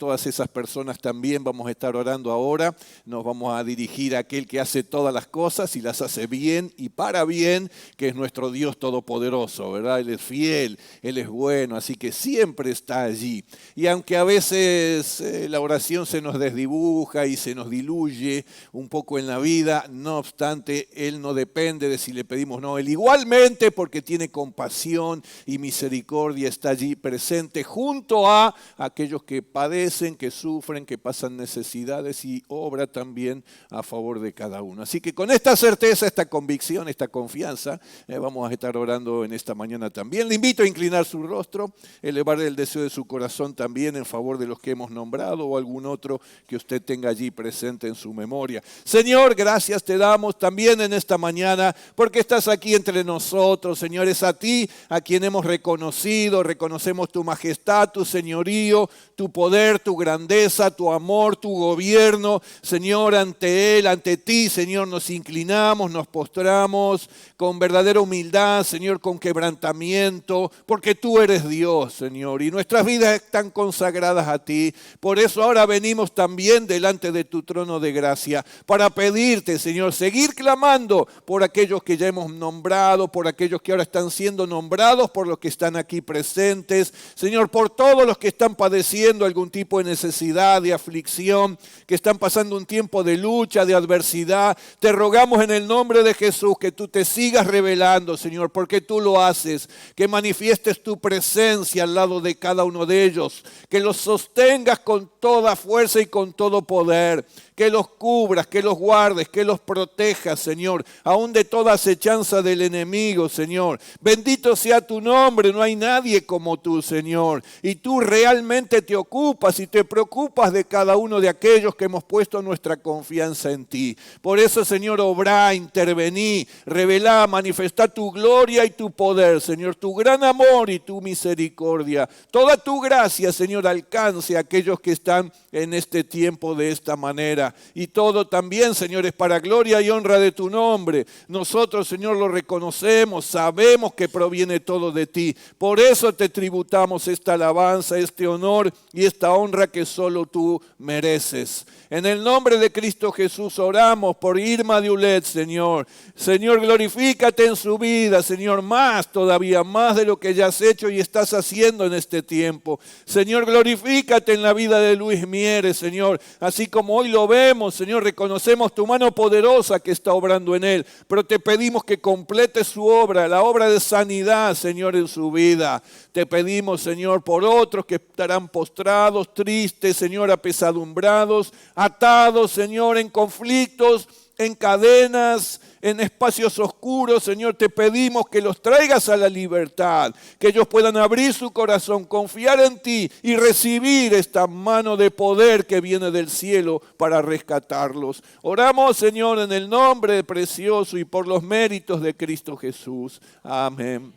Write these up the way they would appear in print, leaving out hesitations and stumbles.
todas esas personas también vamos a estar orando ahora. Nos vamos a dirigir a aquel que hace todas las cosas y las hace bien y para bien, que es nuestro Dios todopoderoso, ¿verdad? Él es fiel, Él es bueno, así que siempre está allí. Y aunque a veces la oración se nos desdibuja y se nos diluye un poco en la vida, no obstante, Él no depende de si le pedimos no. Él igualmente, porque tiene compasión y misericordia, está allí presente junto a aquellos que padecen, que sufren, que pasan necesidades y obra también a favor de cada uno. Así que con esta certeza, esta convicción, esta confianza, vamos a estar orando en esta mañana también. Le invito a inclinar su rostro, elevar el deseo de su corazón también en favor de los que hemos nombrado o algún otro que usted tenga allí presente en su memoria. Señor, gracias te damos también en esta mañana porque estás aquí entre nosotros. Señor, es a ti a quien hemos reconocido, reconocemos tu majestad, tu señorío, tu poder, tu grandeza, tu amor, tu gobierno. Señor, ante Él, ante ti, Señor, nos inclinamos, nos postramos con verdadera humildad, Señor, con quebrantamiento, porque tú eres Dios, Señor, y nuestras vidas están consagradas a ti. Por eso ahora venimos también delante de tu trono de gracia para pedirte, Señor, seguir clamando por aquellos que ya hemos nombrado, por aquellos que ahora están siendo nombrados, por los que están aquí presentes, Señor, por todos los que están padeciendo algún tipo de necesidad, de aflicción, que están pasando un tiempo de lucha, de adversidad. Te rogamos en el nombre de Jesús que tú te sigas revelando, Señor, porque tú lo haces, que manifiestes tu presencia al lado de cada uno de ellos, que los sostengas con toda fuerza y con todo poder, que los cubras, que los guardes, que los protejas, Señor, aún de toda acechanza del enemigo, Señor. Bendito sea tu nombre, no hay nadie como tú, Señor. Y tú realmente te ocupas y te preocupas de cada uno de aquellos que hemos puesto nuestra confianza en ti. Por eso, Señor, obrá, intervení, revelá, manifestá tu gloria y tu poder, Señor, tu gran amor y tu misericordia. Toda tu gracia, Señor, alcance a aquellos que están en este tiempo de esta manera. Y todo también, Señor, es para gloria y honra de tu nombre. Nosotros, Señor, lo reconocemos, sabemos que proviene todo de ti. Por eso te tributamos esta alabanza, este honor y esta honra que solo tú mereces. En el nombre de Cristo Jesús oramos por Irma de Ulet, Señor. Señor, glorifícate en su vida, Señor, más todavía, más de lo que ya has hecho y estás haciendo en este tiempo. Señor, glorifícate en la vida de Luis Mieres, Señor. Así como hoy lo vemos, Señor, reconocemos tu mano poderosa que está obrando en él. Pero te pedimos que complete su obra, la obra de sanidad, Señor, en su vida. Te pedimos, Señor, por otros que estarán postrados, tristes, Señor, apesadumbrados, atados, Señor, en conflictos, en cadenas, en espacios oscuros. Señor, te pedimos que los traigas a la libertad, que ellos puedan abrir su corazón, confiar en ti y recibir esta mano de poder que viene del cielo para rescatarlos. Oramos, Señor, en el nombre precioso y por los méritos de Cristo Jesús. Amén.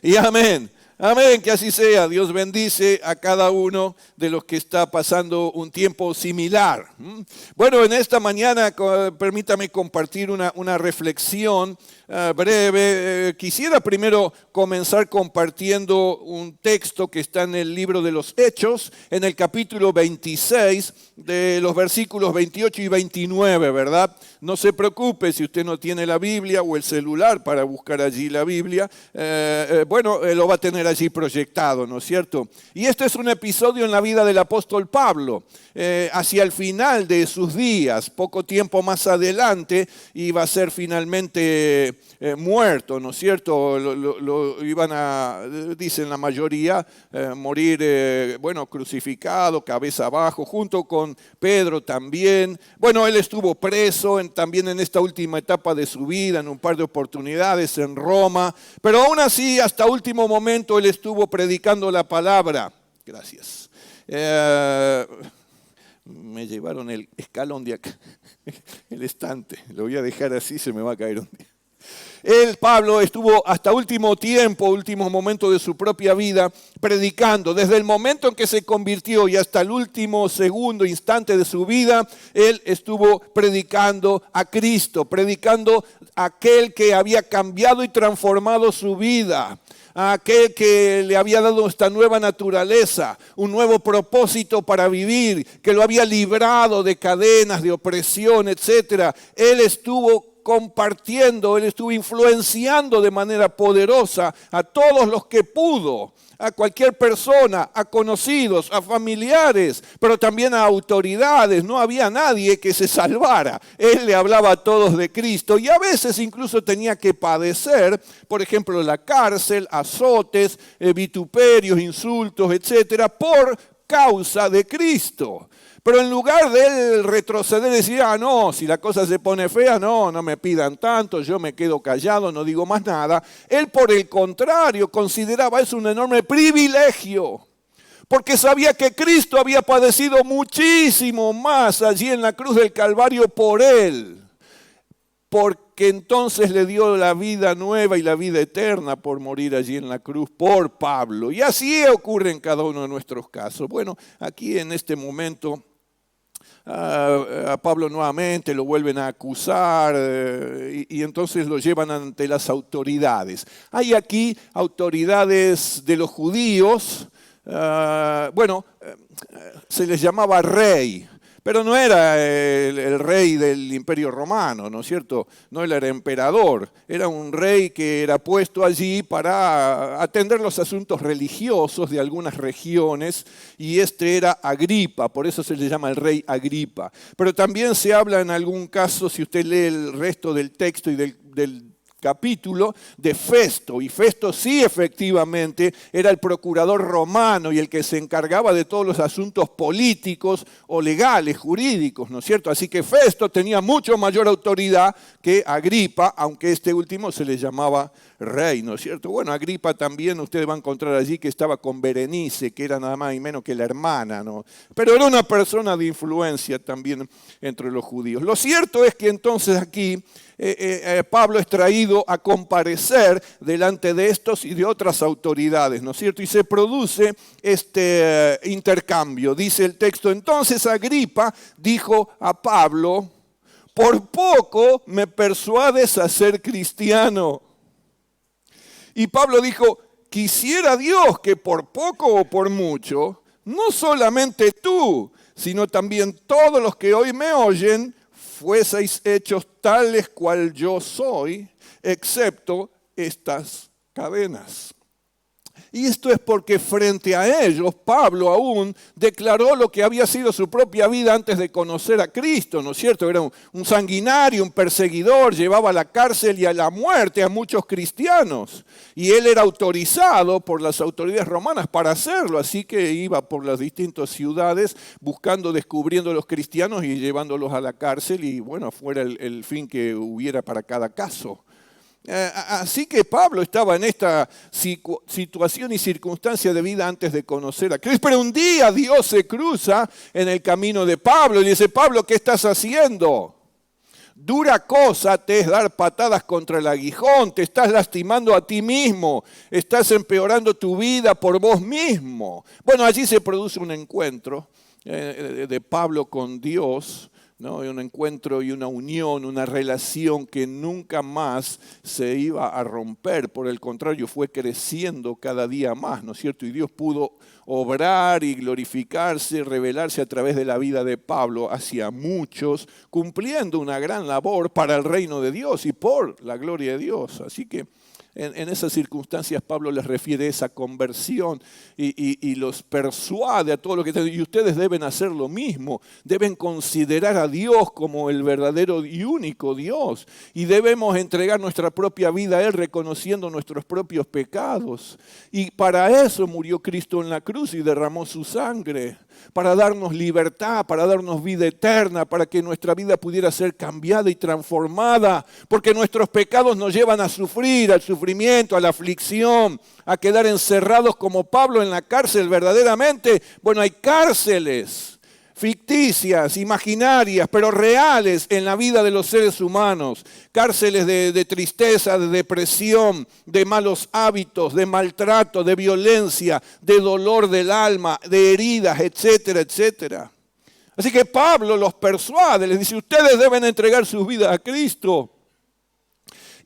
Y amén. Amén, que así sea. Dios bendice a cada uno de los que está pasando un tiempo similar. Bueno, en esta mañana permítame compartir una reflexión breve. Quisiera primero comenzar compartiendo un texto que está en el libro de los Hechos, en el capítulo 26, de los versículos 28 y 29, ¿verdad? No se preocupe si usted no tiene la Biblia o el celular para buscar allí la Biblia. Lo va a tener allí proyectado, ¿no es cierto? Y este es un episodio en la vida del apóstol Pablo. Hacia el final de sus días, poco tiempo más adelante, iba a ser finalmente muerto, ¿no es cierto? Lo iban a, dicen la mayoría, morir, crucificado, cabeza abajo, junto con Pedro también. Bueno, él estuvo preso también en esta última etapa de su vida, en un par de oportunidades en Roma, pero aún así, hasta último momento, él estuvo predicando la palabra. Gracias. Me llevaron el escalón de acá, el estante. Lo voy a dejar así, se me va a caer un día. Pablo, estuvo hasta último tiempo, último momento de su propia vida, predicando. Desde el momento en que se convirtió y hasta el último segundo, instante de su vida, él estuvo predicando a Cristo, predicando a aquel que había cambiado y transformado su vida. a aquel que le había dado esta nueva naturaleza, un nuevo propósito para vivir, que lo había librado de cadenas, de opresión, etc. Él estuvo compartiendo, él estuvo influenciando de manera poderosa a todos los que pudo, a cualquier persona, a conocidos, a familiares, pero también a autoridades. No había nadie que se salvara. Él le hablaba a todos de Cristo y a veces incluso tenía que padecer, por ejemplo, la cárcel, azotes, vituperios, insultos, etcétera, por causa de Cristo. Pero en lugar de él retroceder y decir, no, si la cosa se pone fea, no me pidan tanto, yo me quedo callado, no digo más nada. Él, por el contrario, consideraba eso un enorme privilegio, porque sabía que Cristo había padecido muchísimo más allí en la cruz del Calvario por él, porque entonces le dio la vida nueva y la vida eterna por morir allí en la cruz por Pablo. Y así ocurre en cada uno de nuestros casos. Bueno, aquí en este momento a Pablo nuevamente lo vuelven a acusar y entonces lo llevan ante las autoridades. Hay aquí autoridades de los judíos, se les llamaba rey. Pero no era el rey del Imperio Romano, ¿no es cierto? No él era emperador, era un rey que era puesto allí para atender los asuntos religiosos de algunas regiones, y este era Agripa, por eso se le llama el rey Agripa. Pero también se habla en algún caso, si usted lee el resto del texto y del capítulo, de Festo, y Festo sí efectivamente era el procurador romano y el que se encargaba de todos los asuntos políticos o legales, jurídicos, ¿no es cierto? Así que Festo tenía mucho mayor autoridad que Agripa, aunque este último se le llamaba rey, ¿no es cierto? Bueno, Agripa también usted va a encontrar allí que estaba con Berenice, que era nada más y menos que la hermana, ¿no? Pero era una persona de influencia también entre los judíos. Lo cierto es que entonces aquí Pablo es traído a comparecer delante de estos y de otras autoridades, ¿no es cierto? Y se produce este intercambio. Dice el texto, entonces Agripa dijo a Pablo, por poco me persuades a ser cristiano. Y Pablo dijo, quisiera Dios que por poco o por mucho, no solamente tú, sino también todos los que hoy me oyen, fueseis hechos tales cual yo soy, excepto estas cadenas. Y esto es porque frente a ellos, Pablo aún declaró lo que había sido su propia vida antes de conocer a Cristo, ¿no es cierto? Era un sanguinario, un perseguidor, llevaba a la cárcel y a la muerte a muchos cristianos. Y él era autorizado por las autoridades romanas para hacerlo, así que iba por las distintas ciudades buscando, descubriendo a los cristianos y llevándolos a la cárcel, y bueno, fuera el fin que hubiera para cada caso. Así que Pablo estaba en esta situación y circunstancia de vida antes de conocer a Cristo. Pero un día Dios se cruza en el camino de Pablo y le dice, Pablo, ¿qué estás haciendo? Dura cosa te es dar patadas contra el aguijón, te estás lastimando a ti mismo, estás empeorando tu vida por vos mismo. Bueno, allí se produce un encuentro de Pablo con Dios, ¿no? Un encuentro y una unión, una relación que nunca más se iba a romper. Por el contrario, fue creciendo cada día más, ¿no es cierto? Y Dios pudo obrar y glorificarse, revelarse a través de la vida de Pablo hacia muchos, cumpliendo una gran labor para el reino de Dios y por la gloria de Dios. Así que en esas circunstancias Pablo les refiere esa conversión y los persuade a todo lo que están. Y ustedes deben hacer lo mismo, deben considerar a Dios como el verdadero y único Dios. Y debemos entregar nuestra propia vida a Él reconociendo nuestros propios pecados. Y para eso murió Cristo en la cruz y derramó su sangre, para darnos libertad, para darnos vida eterna, para que nuestra vida pudiera ser cambiada y transformada, porque nuestros pecados nos llevan a sufrir, al sufrimiento, a la aflicción, a quedar encerrados como Pablo en la cárcel verdaderamente. Bueno, hay cárceles ficticias, imaginarias, pero reales en la vida de los seres humanos. Cárceles de tristeza, de depresión, de malos hábitos, de maltrato, de violencia, de dolor del alma, de heridas, etcétera, etcétera. Así que Pablo los persuade, les dice, ustedes deben entregar sus vidas a Cristo.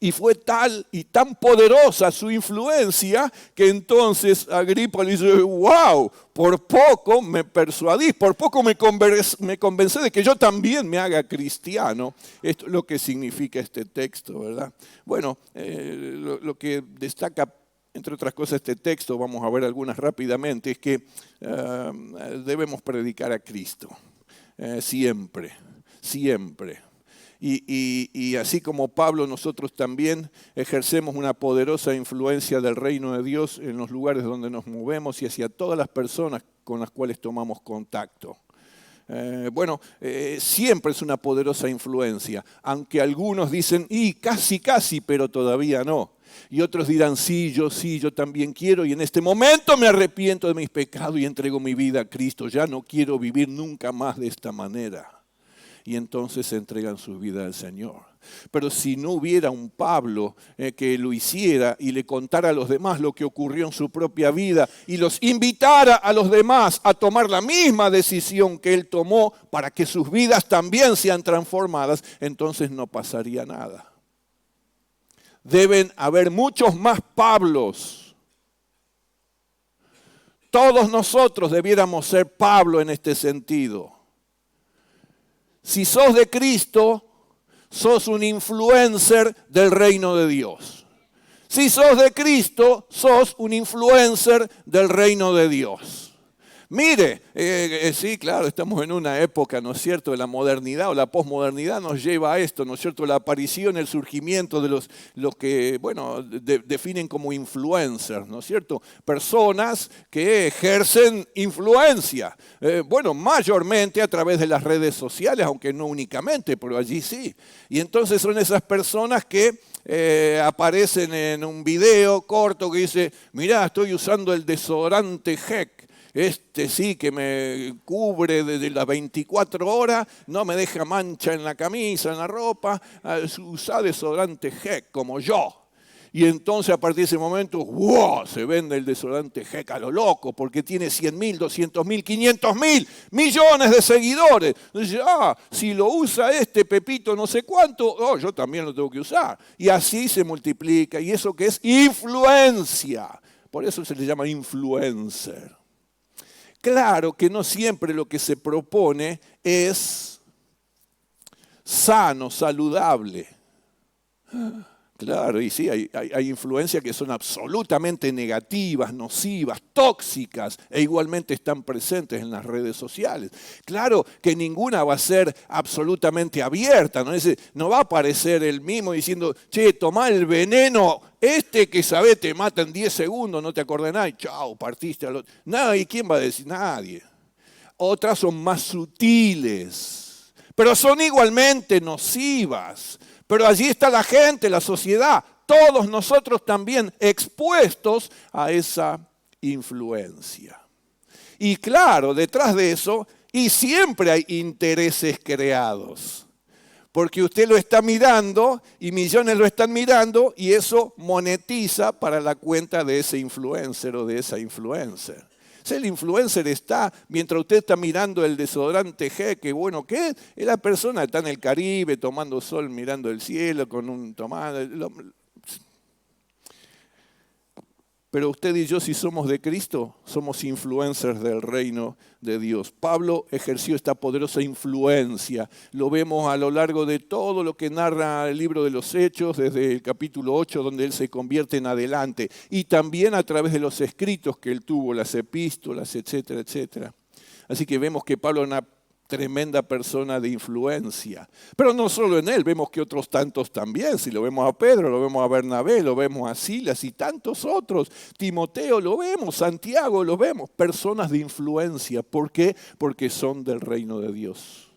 Y fue tal y tan poderosa su influencia que entonces Agripa le dice, wow, por poco me persuadís, por poco me convencé de que yo también me haga cristiano. Esto es lo que significa este texto, ¿verdad? Bueno, lo que destaca, entre otras cosas, este texto, vamos a ver algunas rápidamente, es que debemos predicar a Cristo, siempre, siempre. Y así como Pablo, nosotros también ejercemos una poderosa influencia del reino de Dios en los lugares donde nos movemos y hacia todas las personas con las cuales tomamos contacto. Siempre es una poderosa influencia, aunque algunos dicen, y casi, pero todavía no. Y otros dirán, sí, yo también quiero, y en este momento me arrepiento de mis pecados y entrego mi vida a Cristo. Ya no quiero vivir nunca más de esta manera. Y entonces se entregan su vida al Señor. Pero si no hubiera un Pablo que lo hiciera y le contara a los demás lo que ocurrió en su propia vida y los invitara a los demás a tomar la misma decisión que él tomó para que sus vidas también sean transformadas, entonces no pasaría nada. Deben haber muchos más Pablos. Todos nosotros debiéramos ser Pablo en este sentido. Si sos de Cristo, sos un influencer del reino de Dios. Si sos de Cristo, sos un influencer del reino de Dios. Mire, sí, claro, estamos en una época, ¿no es cierto?, de la modernidad o la posmodernidad nos lleva a esto, ¿no es cierto?, la aparición, el surgimiento de los que, definen como influencers, ¿no es cierto?, personas que ejercen influencia, mayormente a través de las redes sociales, aunque no únicamente, pero allí sí. Y entonces son esas personas que aparecen en un video corto que dice, mirá, estoy usando el desodorante HEC. Este sí que me cubre desde las 24 horas, no me deja mancha en la camisa, en la ropa, usa desodorante HEC como yo. Y entonces a partir de ese momento, ¡wow!, se vende el desodorante HEC a lo loco, porque tiene 100.000, 200.000, 500.000 millones de seguidores. Entonces, si lo usa este Pepito no sé cuánto, yo también lo tengo que usar. Y así se multiplica, y eso que es influencia. Por eso se le llama influencer. Claro que no siempre lo que se propone es sano, saludable. Claro, y sí, hay influencias que son absolutamente negativas, nocivas, tóxicas, e igualmente están presentes en las redes sociales. Claro que ninguna va a ser absolutamente abierta, no va a aparecer el mismo diciendo, che, tomá el veneno, que sabés te mata en 10 segundos, no te acordás nada, y chao, partiste al otro. Nada, ¿y quién va a decir? Nadie. Otras son más sutiles, pero son igualmente nocivas. Pero allí está la gente, la sociedad, todos nosotros también expuestos a esa influencia. Y claro, detrás de eso, y siempre hay intereses creados. Porque usted lo está mirando y millones lo están mirando y eso monetiza para la cuenta de ese influencer o de esa influencer. Si el influencer está, mientras usted está mirando el desodorante G, que bueno, ¿qué es? Es la persona que está en el Caribe tomando sol, mirando el cielo con un tomate. Pero usted y yo, si somos de Cristo, somos influencers del reino de Dios. Pablo ejerció esta poderosa influencia. Lo vemos a lo largo de todo lo que narra el libro de los Hechos, desde el capítulo 8, donde él se convierte en adelante. Y también a través de los escritos que él tuvo, las epístolas, etcétera, etcétera. Así que vemos que Pablo es una tremenda persona de influencia. Pero no solo en él, vemos que otros tantos también. Si lo vemos a Pedro, lo vemos a Bernabé, lo vemos a Silas y tantos otros. Timoteo lo vemos, Santiago lo vemos. Personas de influencia. ¿Por qué? Porque son del reino de Dios.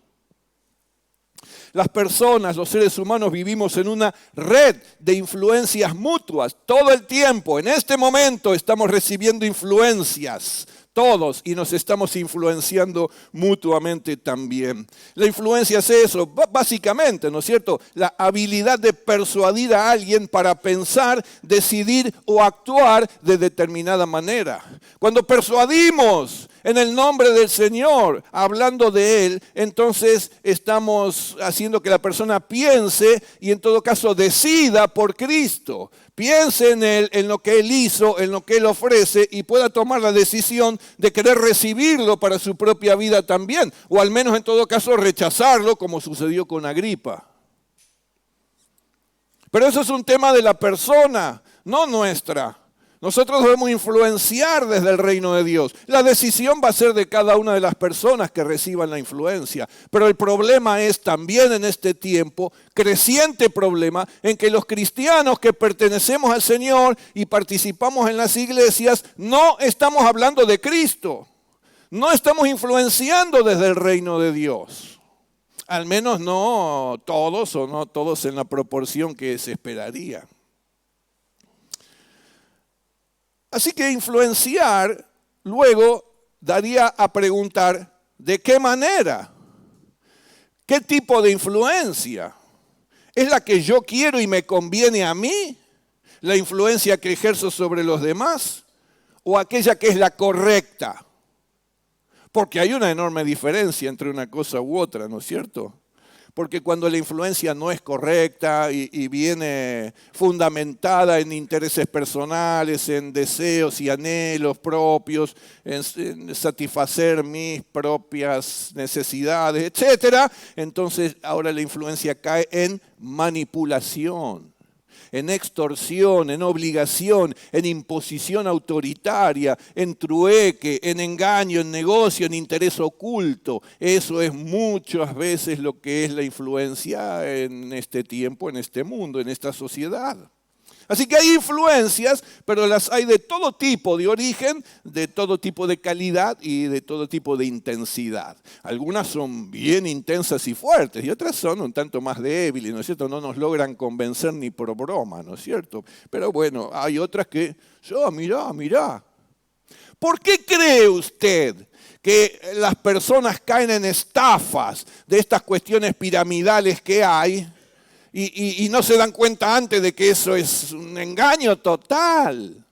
Las personas, los seres humanos, vivimos en una red de influencias mutuas todo el tiempo. En este momento estamos recibiendo influencias. Todos, y nos estamos influenciando mutuamente también. La influencia es eso, básicamente, ¿no es cierto? La habilidad de persuadir a alguien para pensar, decidir o actuar de determinada manera. Cuando persuadimos, en el nombre del Señor, hablando de Él, entonces estamos haciendo que la persona piense y en todo caso decida por Cristo. Piense en Él, en lo que Él hizo, en lo que Él ofrece y pueda tomar la decisión de querer recibirlo para su propia vida también, o al menos en todo caso rechazarlo como sucedió con Agripa. Pero eso es un tema de la persona, no nuestra. Nosotros debemos influenciar desde el reino de Dios. La decisión va a ser de cada una de las personas que reciban la influencia. Pero el problema es también en este tiempo, creciente problema, en que los cristianos que pertenecemos al Señor y participamos en las iglesias, no estamos hablando de Cristo. No estamos influenciando desde el reino de Dios. Al menos no todos o no todos en la proporción que se esperaría. Así que influenciar luego daría a preguntar, ¿de qué manera? ¿Qué tipo de influencia? ¿Es la que yo quiero y me conviene a mí? ¿La influencia que ejerzo sobre los demás? ¿O aquella que es la correcta? Porque hay una enorme diferencia entre una cosa u otra, ¿no es cierto? Porque cuando la influencia no es correcta y viene fundamentada en intereses personales, en deseos y anhelos propios, en satisfacer mis propias necesidades, etc., entonces ahora la influencia cae en manipulación, en extorsión, en obligación, en imposición autoritaria, en trueque, en engaño, en negocio, en interés oculto. Eso es muchas veces lo que es la influencia en este tiempo, en este mundo, en esta sociedad. Así que hay influencias, pero las hay de todo tipo de origen, de todo tipo de calidad y de todo tipo de intensidad. Algunas son bien intensas y fuertes y otras son un tanto más débiles, ¿no es cierto? No nos logran convencer ni por broma, ¿no es cierto? Pero bueno, hay otras que, mirá. ¿Por qué cree usted que las personas caen en estafas de estas cuestiones piramidales que hay? Y no se dan cuenta antes de que eso es un engaño total.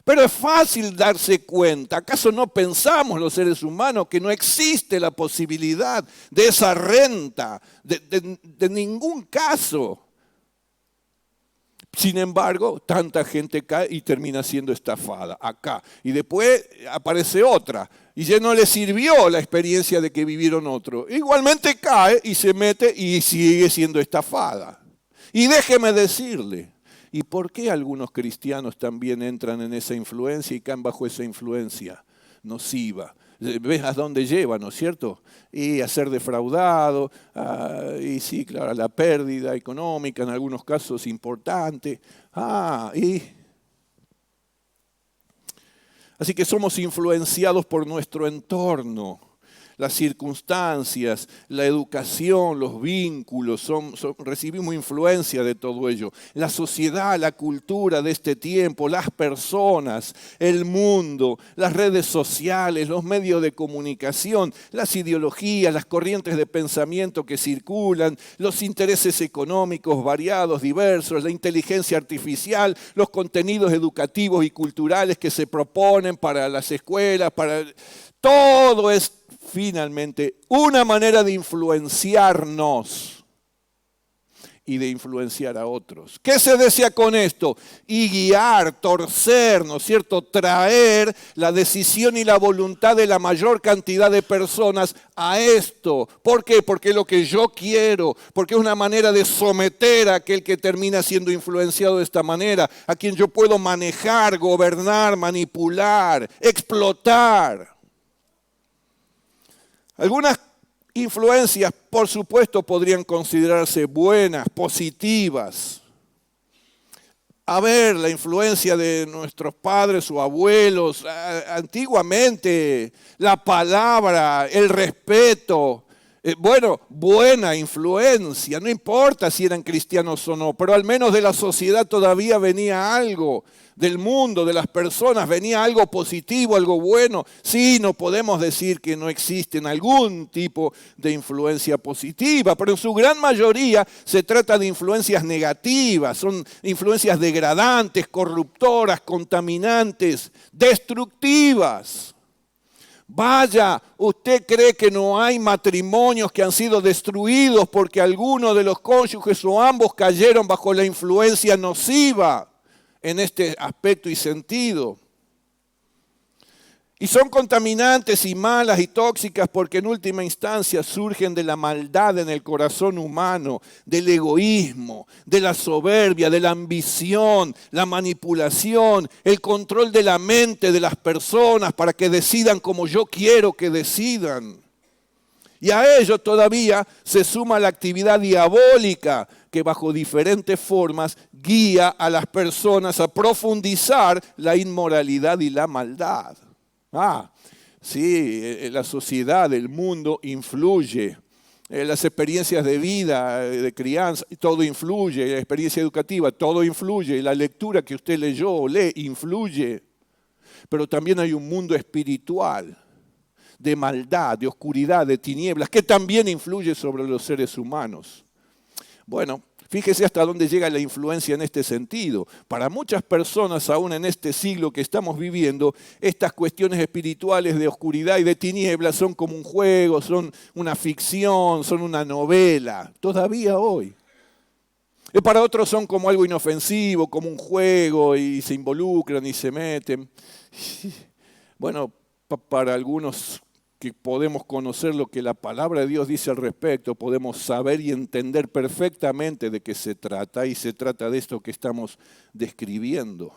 Pero es fácil darse cuenta. ¿Acaso no pensamos los seres humanos que no existe la posibilidad de esa renta? De ningún caso. Sin embargo, tanta gente cae y termina siendo estafada acá. Y después aparece otra. Y ya no le sirvió la experiencia de que vivieron otro. Igualmente cae y se mete y sigue siendo estafada. Y déjeme decirle, ¿y por qué algunos cristianos también entran en esa influencia y caen bajo esa influencia nociva? ¿Ves a dónde lleva, no es cierto? Y a ser defraudado, y sí, claro, a la pérdida económica, en algunos casos importante. Así que somos influenciados por nuestro entorno, las circunstancias, la educación, los vínculos, recibimos influencia de todo ello. La sociedad, la cultura de este tiempo, las personas, el mundo, las redes sociales, los medios de comunicación, las ideologías, las corrientes de pensamiento que circulan, los intereses económicos variados, diversos, la inteligencia artificial, los contenidos educativos y culturales que se proponen para las escuelas, todo es finalmente una manera de influenciarnos y de influenciar a otros. ¿Qué se desea con esto? Y guiar, torcer, ¿no es cierto? Traer la decisión y la voluntad de la mayor cantidad de personas a esto. ¿Por qué? Porque es lo que yo quiero, porque es una manera de someter a aquel que termina siendo influenciado de esta manera, a quien yo puedo manejar, gobernar, manipular, explotar. Algunas influencias, por supuesto, podrían considerarse buenas, positivas. A ver, la influencia de nuestros padres o abuelos, antiguamente, la palabra, el respeto, buena influencia, no importa si eran cristianos o no, pero al menos de la sociedad todavía venía algo. Del mundo, de las personas, venía algo positivo, algo bueno. Sí, no podemos decir que no existen algún tipo de influencia positiva, pero en su gran mayoría se trata de influencias negativas, son influencias degradantes, corruptoras, contaminantes, destructivas. Vaya, ¿usted cree que no hay matrimonios que han sido destruidos porque alguno de los cónyuges o ambos cayeron bajo la influencia nociva en este aspecto y sentido? Y son contaminantes y malas y tóxicas porque en última instancia surgen de la maldad en el corazón humano, del egoísmo, de la soberbia, de la ambición, la manipulación, el control de la mente de las personas para que decidan como yo quiero que decidan. Y a ello todavía se suma la actividad diabólica que bajo diferentes formas guía a las personas a profundizar la inmoralidad y la maldad. Sí, la sociedad, el mundo influye. Las experiencias de vida, de crianza, todo influye. La experiencia educativa, todo influye. La lectura que usted leyó o lee influye. Pero también hay un mundo espiritual de maldad, de oscuridad, de tinieblas, que también influye sobre los seres humanos. Bueno, fíjese hasta dónde llega la influencia en este sentido. Para muchas personas, aún en este siglo que estamos viviendo, estas cuestiones espirituales de oscuridad y de tinieblas son como un juego, son una ficción, son una novela, todavía hoy. Y para otros son como algo inofensivo, como un juego, y se involucran y se meten. Bueno, para algunos que podemos conocer lo que la palabra de Dios dice al respecto, podemos saber y entender perfectamente de qué se trata, y se trata de esto que estamos describiendo.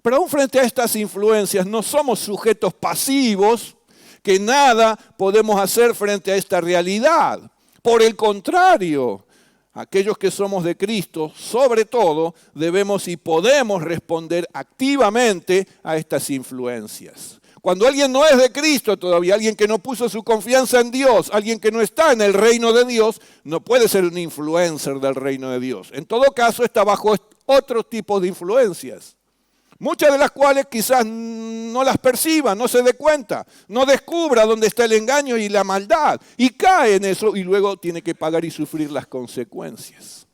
Pero aún frente a estas influencias no somos sujetos pasivos, que nada podemos hacer frente a esta realidad. Por el contrario, aquellos que somos de Cristo, sobre todo, debemos y podemos responder activamente a estas influencias. Cuando alguien no es de Cristo todavía, alguien que no puso su confianza en Dios, alguien que no está en el reino de Dios, no puede ser un influencer del reino de Dios. En todo caso, está bajo otro tipo de influencias, muchas de las cuales quizás no las perciba, no se dé cuenta, no descubra dónde está el engaño y la maldad, y cae en eso y luego tiene que pagar y sufrir las consecuencias.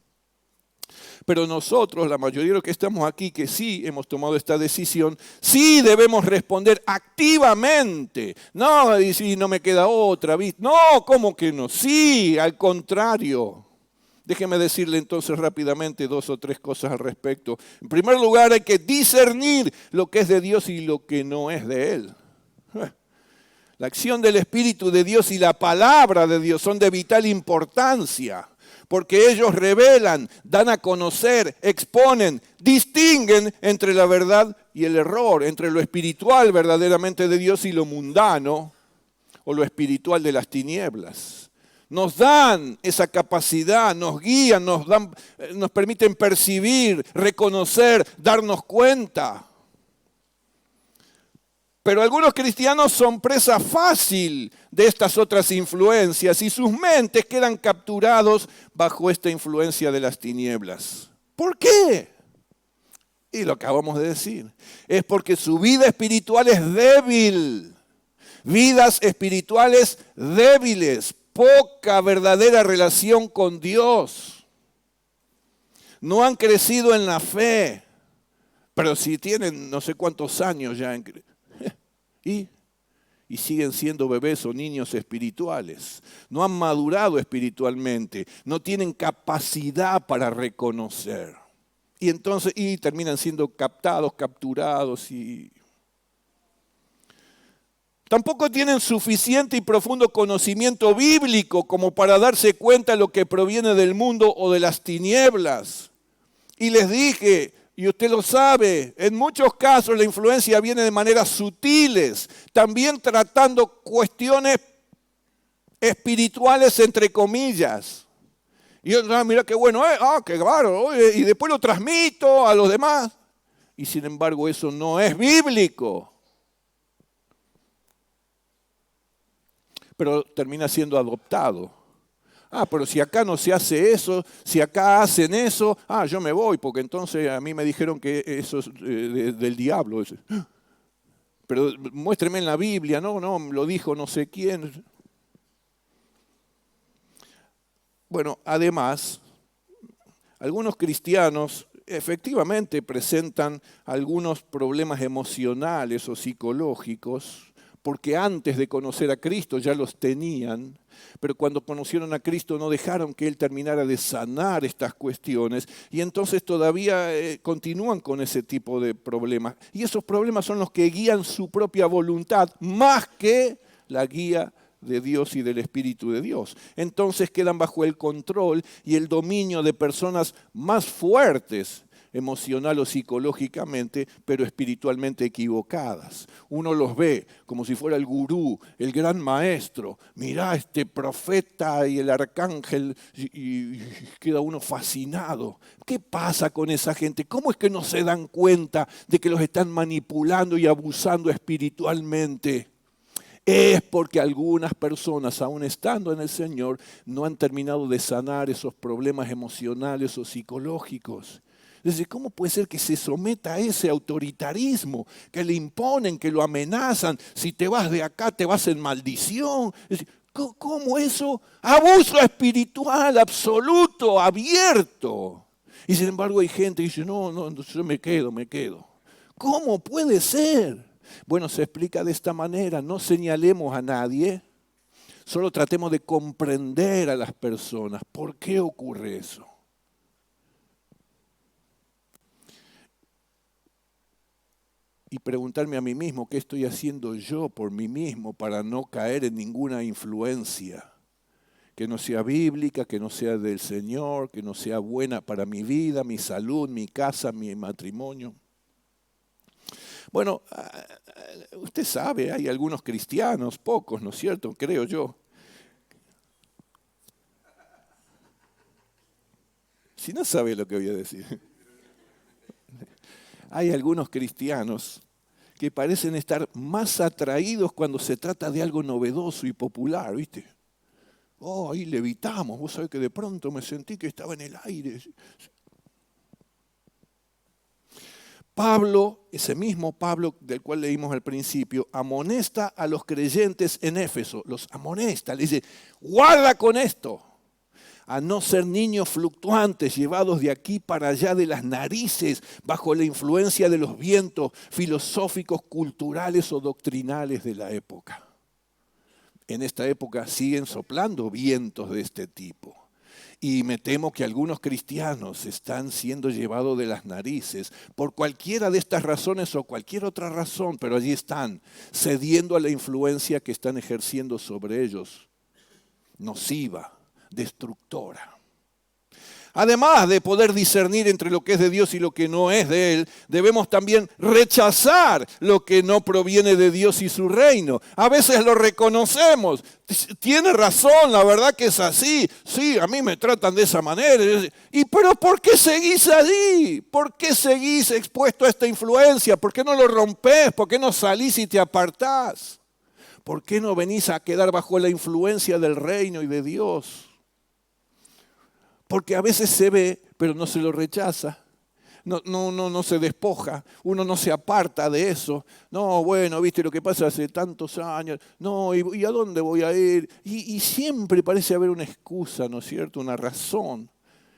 Pero nosotros, la mayoría de los que estamos aquí, que sí hemos tomado esta decisión, sí debemos responder activamente. No, y si no me queda otra, ¿viste? No, ¿cómo que no? Sí, al contrario. Déjeme decirle entonces rápidamente 2 o 3 cosas al respecto. En primer lugar, hay que discernir lo que es de Dios y lo que no es de Él. La acción del Espíritu de Dios y la palabra de Dios son de vital importancia, porque ellos revelan, dan a conocer, exponen, distinguen entre la verdad y el error, entre lo espiritual verdaderamente de Dios y lo mundano o lo espiritual de las tinieblas. Nos dan esa capacidad, nos guían, nos permiten percibir, reconocer, darnos cuenta. Pero algunos cristianos son presa fácil de estas otras influencias y sus mentes quedan capturados bajo esta influencia de las tinieblas. ¿Por qué? Y lo acabamos de decir. Es porque su vida espiritual es débil. Vidas espirituales débiles, poca verdadera relación con Dios. No han crecido en la fe, pero si tienen no sé cuántos años ya y siguen siendo bebés o niños espirituales. No han madurado espiritualmente, no tienen capacidad para reconocer. Y entonces terminan siendo capturados y tampoco tienen suficiente y profundo conocimiento bíblico como para darse cuenta de lo que proviene del mundo o de las tinieblas. Y les dije, y usted lo sabe, en muchos casos la influencia viene de maneras sutiles, también tratando cuestiones espirituales entre comillas. Y yo, mira qué bueno, qué bárbaro, y después lo transmito a los demás. Y sin embargo eso no es bíblico. Pero termina siendo adoptado. Pero si acá no se hace eso, si acá hacen eso, yo me voy, porque entonces a mí me dijeron que eso es del diablo. Pero muéstreme en la Biblia, no, lo dijo no sé quién. Bueno, además, algunos cristianos efectivamente presentan algunos problemas emocionales o psicológicos porque antes de conocer a Cristo ya los tenían, pero cuando conocieron a Cristo no dejaron que Él terminara de sanar estas cuestiones y entonces todavía continúan con ese tipo de problemas. Y esos problemas son los que guían su propia voluntad, más que la guía de Dios y del Espíritu de Dios. Entonces quedan bajo el control y el dominio de personas más fuertes, emocional o psicológicamente, pero espiritualmente equivocadas. Uno los ve como si fuera el gurú, el gran maestro. Mirá este profeta y el arcángel y queda uno fascinado. ¿Qué pasa con esa gente? ¿Cómo es que no se dan cuenta de que los están manipulando y abusando espiritualmente? Es porque algunas personas, aún estando en el Señor, no han terminado de sanar esos problemas emocionales o psicológicos. Entonces, ¿cómo puede ser que se someta a ese autoritarismo, que le imponen, que lo amenazan? Si te vas de acá, te vas en maldición. ¿Cómo eso? Abuso espiritual absoluto, abierto. Y sin embargo hay gente que dice, no, yo me quedo. ¿Cómo puede ser? Bueno, se explica de esta manera, no señalemos a nadie, solo tratemos de comprender a las personas. ¿Por qué ocurre eso? Y preguntarme a mí mismo, ¿qué estoy haciendo yo por mí mismo para no caer en ninguna influencia que no sea bíblica, que no sea del Señor, que no sea buena para mi vida, mi salud, mi casa, mi matrimonio? Bueno, usted sabe, hay algunos cristianos, pocos, ¿no es cierto? Creo yo. Si no sabe lo que voy a decir. Hay algunos cristianos que parecen estar más atraídos cuando se trata de algo novedoso y popular, ¿viste? Oh, ahí levitamos, vos sabés que de pronto me sentí que estaba en el aire. Pablo, ese mismo Pablo del cual leímos al principio, amonesta a los creyentes en Éfeso, los amonesta, le dice, guarda con esto, a no ser niños fluctuantes llevados de aquí para allá de las narices bajo la influencia de los vientos filosóficos, culturales o doctrinales de la época. En esta época siguen soplando vientos de este tipo. Y me temo que algunos cristianos están siendo llevados de las narices por cualquiera de estas razones o cualquier otra razón, pero allí están, cediendo a la influencia que están ejerciendo sobre ellos, nociva, destructora. Además de poder discernir entre lo que es de Dios y lo que no es de Él, debemos también rechazar lo que no proviene de Dios y su reino. A veces lo reconocemos. Tiene razón, la verdad que es así. Sí, a mí me tratan de esa manera. Pero ¿por qué seguís allí? ¿Por qué seguís expuesto a esta influencia? ¿Por qué no lo rompés? ¿Por qué no salís y te apartás? ¿Por qué no venís a quedar bajo la influencia del reino y de Dios? Porque a veces se ve, pero no se lo rechaza. No se despoja, uno no se aparta de eso. No, bueno, viste lo que pasa hace tantos años. No, ¿y a dónde voy a ir? Y siempre parece haber una excusa, ¿no es cierto? Una razón.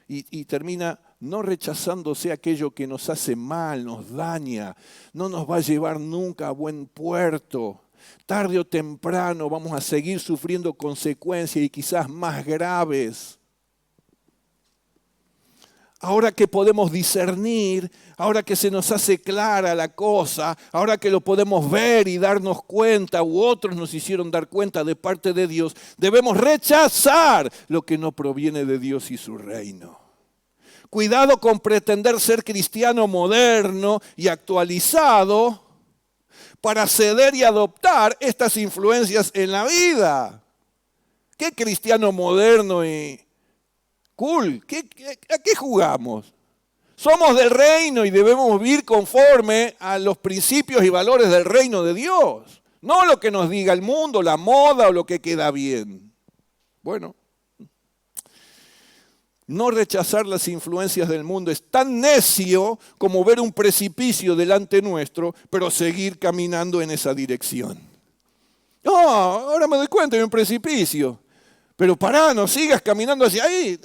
Y termina no rechazándose aquello que nos hace mal, nos daña. No nos va a llevar nunca a buen puerto. Tarde o temprano vamos a seguir sufriendo consecuencias y quizás más graves. Ahora que podemos discernir, ahora que se nos hace clara la cosa, ahora que lo podemos ver y darnos cuenta, u otros nos hicieron dar cuenta de parte de Dios, debemos rechazar lo que no proviene de Dios y su reino. Cuidado con pretender ser cristiano moderno y actualizado para ceder y adoptar estas influencias en la vida. ¿Qué cristiano moderno y cool? ¿A qué jugamos? Somos del reino y debemos vivir conforme a los principios y valores del reino de Dios. No lo que nos diga el mundo, la moda o lo que queda bien. Bueno, no rechazar las influencias del mundo es tan necio como ver un precipicio delante nuestro, pero seguir caminando en esa dirección. No, ahora me doy cuenta de un precipicio. Pero pará, no sigas caminando hacia ahí.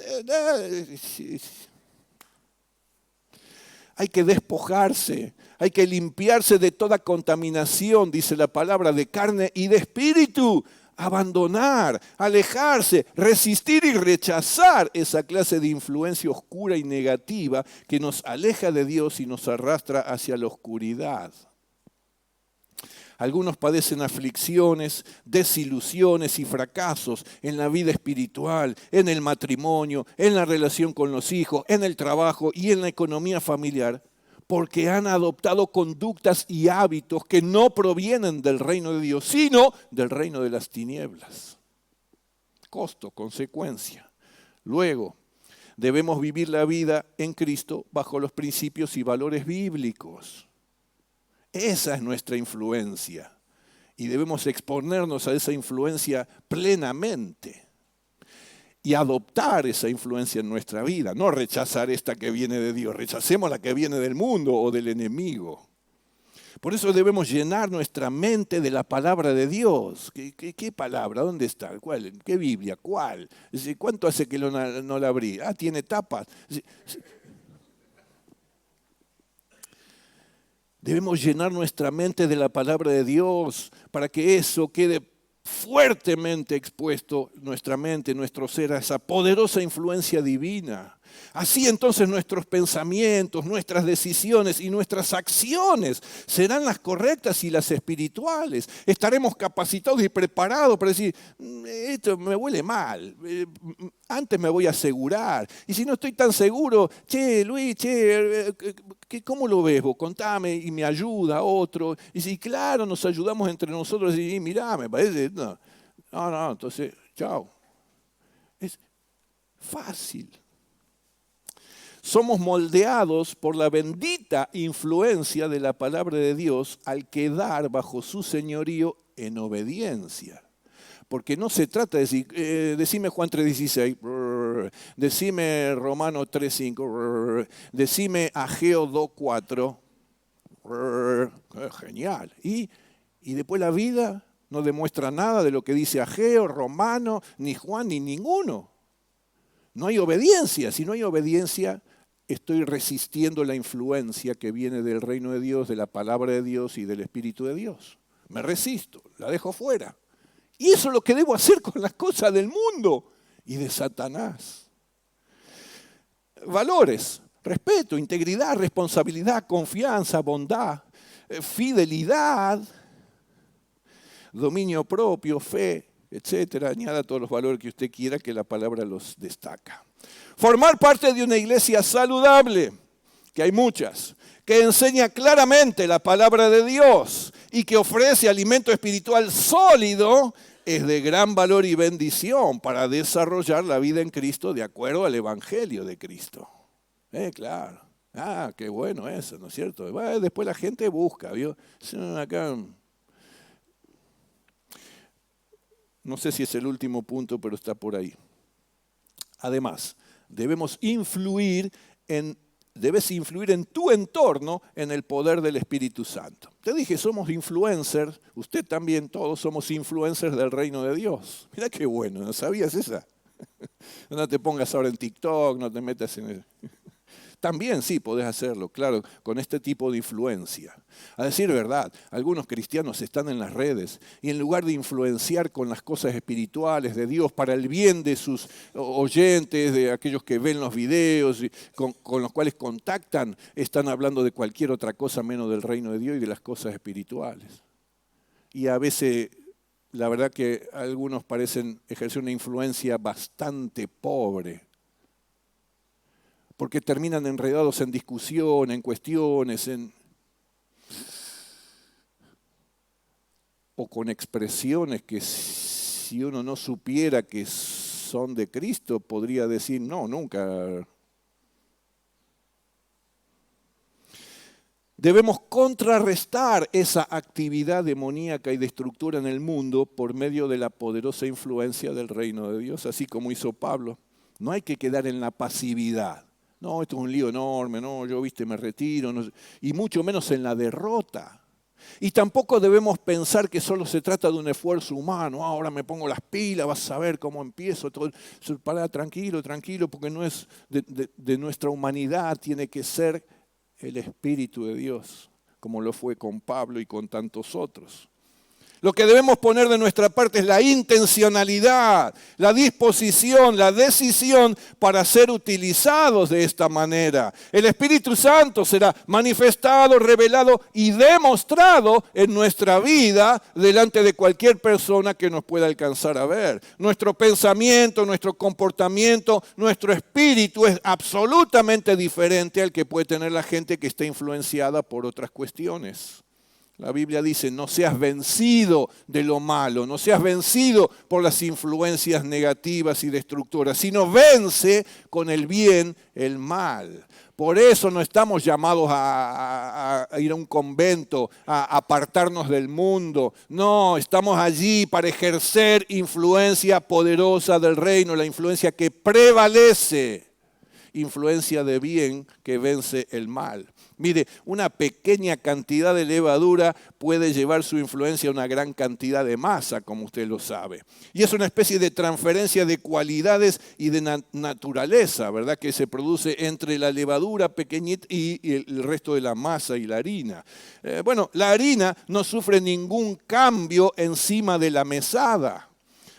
Hay que despojarse, Hay que limpiarse de toda contaminación, dice la palabra, de carne y de espíritu. Abandonar, alejarse, resistir y rechazar esa clase de influencia oscura y negativa que nos aleja de Dios y nos arrastra hacia la oscuridad. Algunos padecen aflicciones, desilusiones y fracasos en la vida espiritual, en el matrimonio, en la relación con los hijos, en el trabajo y en la economía familiar, porque han adoptado conductas y hábitos que no provienen del reino de Dios, sino del reino de las tinieblas. Costo, consecuencia. Luego, debemos vivir la vida en Cristo bajo los principios y valores bíblicos. Esa es nuestra influencia y debemos exponernos a esa influencia plenamente y adoptar esa influencia en nuestra vida, no rechazar esta que viene de Dios, rechacemos la que viene del mundo o del enemigo. Por eso debemos llenar nuestra mente de la palabra de Dios. ¿Qué palabra? ¿Dónde está? ¿Cuál? ¿Qué Biblia? ¿Cuál? ¿Cuánto hace que no la abrí? Tiene tapas. Debemos llenar nuestra mente de la palabra de Dios para que eso quede fuertemente expuesto, nuestra mente, nuestro ser, a esa poderosa influencia divina. Así entonces nuestros pensamientos, nuestras decisiones y nuestras acciones serán las correctas y las espirituales. Estaremos capacitados y preparados para decir, esto me huele mal, antes me voy a asegurar. Y si no estoy tan seguro, Luis, ¿cómo lo ves vos? Contame y me ayuda otro. Y si claro, nos ayudamos entre nosotros y mirá, me parece, no, entonces, chao. Es fácil. Somos moldeados por la bendita influencia de la palabra de Dios al quedar bajo su señorío en obediencia. Porque no se trata de decir, decime Juan 3:16, decime Romano 3:5, decime Ageo 2:4, genial. Y después la vida no demuestra nada de lo que dice Ageo, Romano, ni Juan, ni ninguno. No hay obediencia. Si no hay obediencia, estoy resistiendo la influencia que viene del reino de Dios, de la palabra de Dios y del Espíritu de Dios. Me resisto, la dejo fuera. Y eso es lo que debo hacer con las cosas del mundo y de Satanás. Valores, respeto, integridad, responsabilidad, confianza, bondad, fidelidad, dominio propio, fe, etcétera. Añada todos los valores que usted quiera, que la palabra los destaca. Formar parte de una iglesia saludable, que hay muchas, que enseña claramente la palabra de Dios y que ofrece alimento espiritual sólido, es de gran valor y bendición para desarrollar la vida en Cristo de acuerdo al Evangelio de Cristo. Claro. Qué bueno eso, ¿no es cierto? Después la gente busca, ¿vio? Acá, no sé si es el último punto, pero está por ahí. Además, debes influir en tu entorno en el poder del Espíritu Santo. Te dije, somos influencers, usted también, todos somos influencers del reino de Dios. Mirá qué bueno, ¿no sabías esa? No te pongas ahora en TikTok, no te metas en... También sí podés hacerlo, claro, con este tipo de influencia. A decir verdad, algunos cristianos están en las redes y en lugar de influenciar con las cosas espirituales de Dios para el bien de sus oyentes, de aquellos que ven los videos, con los cuales contactan, están hablando de cualquier otra cosa menos del reino de Dios y de las cosas espirituales. Y a veces, la verdad que algunos parecen ejercer una influencia bastante pobre, porque terminan enredados en discusión, en cuestiones, o con expresiones que si uno no supiera que son de Cristo, podría decir, no, nunca. Debemos contrarrestar esa actividad demoníaca y de estructura en el mundo por medio de la poderosa influencia del reino de Dios, así como hizo Pablo. No hay que quedar en la pasividad. No, esto es un lío enorme, no, yo me retiro, no, y mucho menos en la derrota. Y tampoco debemos pensar que solo se trata de un esfuerzo humano. Ahora me pongo las pilas, vas a ver cómo empiezo. Para, tranquilo, porque no es de nuestra humanidad, tiene que ser el Espíritu de Dios. como lo fue con Pablo y con tantos otros. Lo que debemos poner de nuestra parte es la intencionalidad, la disposición, la decisión para ser utilizados de esta manera. El Espíritu Santo será manifestado, revelado y demostrado en nuestra vida delante de cualquier persona que nos pueda alcanzar a ver. Nuestro pensamiento, nuestro comportamiento, nuestro espíritu es absolutamente diferente al que puede tener la gente que está influenciada por otras cuestiones. La Biblia dice, no seas vencido de lo malo, no seas vencido por las influencias negativas y destructoras, sino vence con el bien el mal. Por eso no estamos llamados a ir a un convento, a apartarnos del mundo. No, estamos allí para ejercer influencia poderosa del reino, la influencia que prevalece, influencia de bien que vence el mal. Mire, una pequeña cantidad de levadura puede llevar su influencia a una gran cantidad de masa, como usted lo sabe. Y es una especie de transferencia de cualidades y de naturaleza, ¿verdad?, que se produce entre la levadura pequeñita y el resto de la masa y la harina. La harina no sufre ningún cambio encima de la mesada.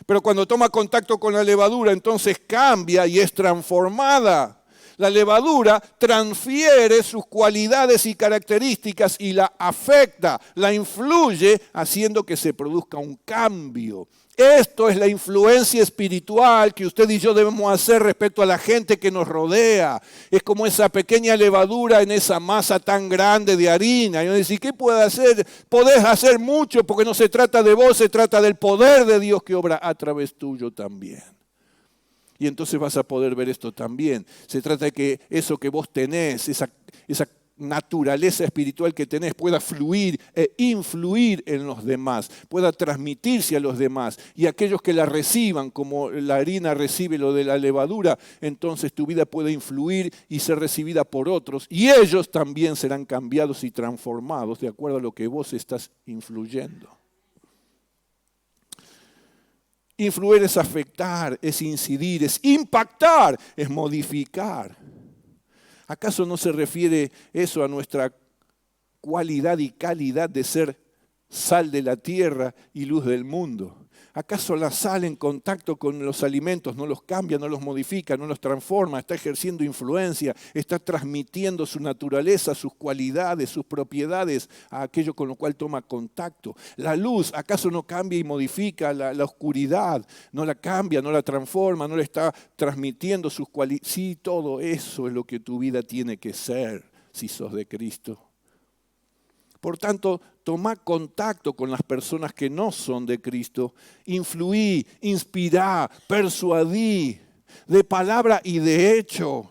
Pero cuando toma contacto con la levadura, entonces cambia y es transformada. La levadura transfiere sus cualidades y características y la afecta, la influye, haciendo que se produzca un cambio. Esto es la influencia espiritual que usted y yo debemos hacer respecto a la gente que nos rodea. Es como esa pequeña levadura en esa masa tan grande de harina. Y uno dice, ¿qué puede hacer? Podés hacer mucho porque no se trata de vos, se trata del poder de Dios que obra a través tuyo también. Y entonces vas a poder ver esto también. Se trata de que eso que vos tenés, esa naturaleza espiritual que tenés, pueda fluir e influir en los demás, pueda transmitirse a los demás. Y aquellos que la reciban, como la harina recibe lo de la levadura, entonces tu vida puede influir y ser recibida por otros. Y ellos también serán cambiados y transformados de acuerdo a lo que vos estás influyendo. Influir es afectar, es incidir, es impactar, es modificar. ¿Acaso no se refiere eso a nuestra cualidad y calidad de ser sal de la tierra y luz del mundo? ¿Acaso la sal en contacto con los alimentos no los cambia, no los modifica, no los transforma? Está ejerciendo influencia, está transmitiendo su naturaleza, sus cualidades, sus propiedades a aquello con lo cual toma contacto. La luz, ¿acaso no cambia y modifica la oscuridad? No la cambia, no la transforma, no le está transmitiendo sus cualidades. Sí, todo eso es lo que tu vida tiene que ser si sos de Cristo. Por tanto, toma contacto con las personas que no son de Cristo, influí, inspirá, persuadí, de palabra y de hecho.